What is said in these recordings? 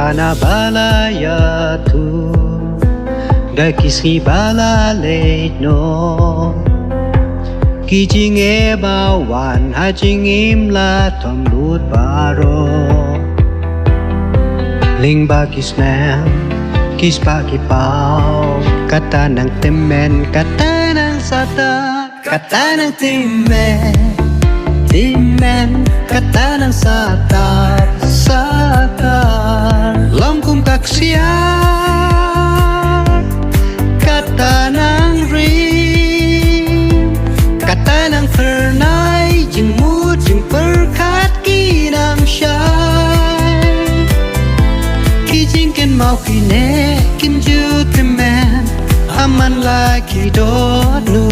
Katana balaya tu Gakiski balaleit no Kijing ebawan hajing imla tom lut baro Ling bakis nem kis baki pau Katanang temen katanang sata Katanang timen Timen katanang satar Satar Longkum kaksiar Katanang rim Katanang pernai Jing mut jing perkat kinam syai Kijing ken mau kine Kim ju temen Aman lagi donu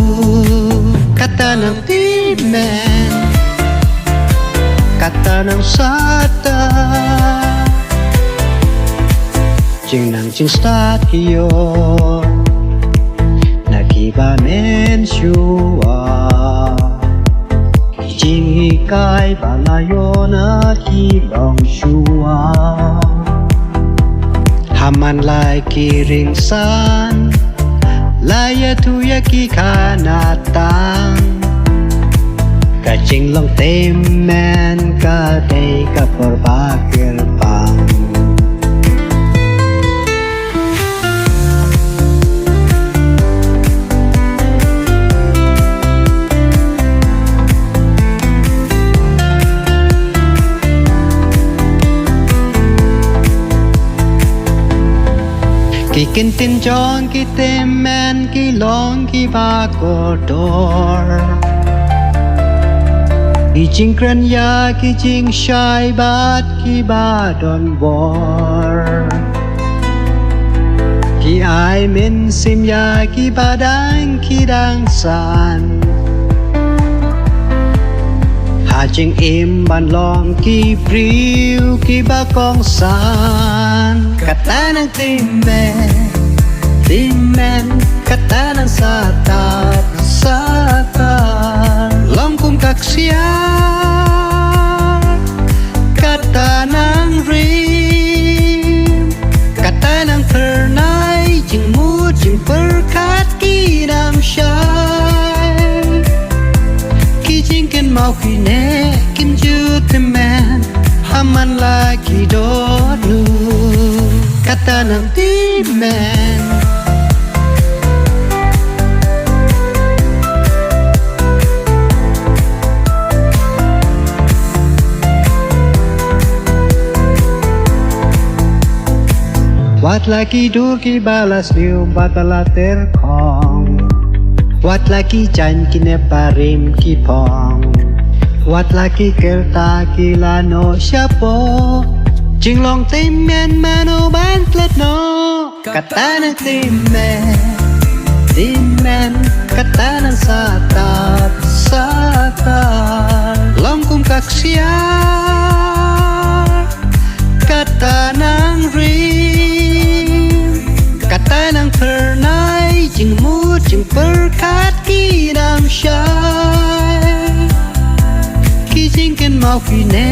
Katanang timen Katanang sata Jing nang jing start kiyo Nakiba men shua Jing hikai balayo na kilong shua Haman lai kiring san Laya tuya ki kanatang Kacing long temen kadai ka perbakir pang Ki kintin jong ki temen ki long ki bakodor Ki jing kren ya ki jing shai bat ki badon war Ki ai min sim ya ki badang ki dang san Ha jing im ban long ki priu ki bakong san Katanang timen Timen katanang satar Satar Longkum kaksiar Katanang rim Katanang pernai Jing mut jing perkat kinam syai Kijing ken mau kine Kim ju temen Haman lagi donu Katanang timen Wat lagi dur ki balas liu batala terkong Wat lagi jan kine parim ki pong Wat lagi kerta ki lano syapo Jinglong timen mano ban plet no Katanang timen Timen katanang satar Satar Longkum kaksiar Katanang rim Katanang pernai Jing mut jing perkat kinam syai Kijing ken mau kine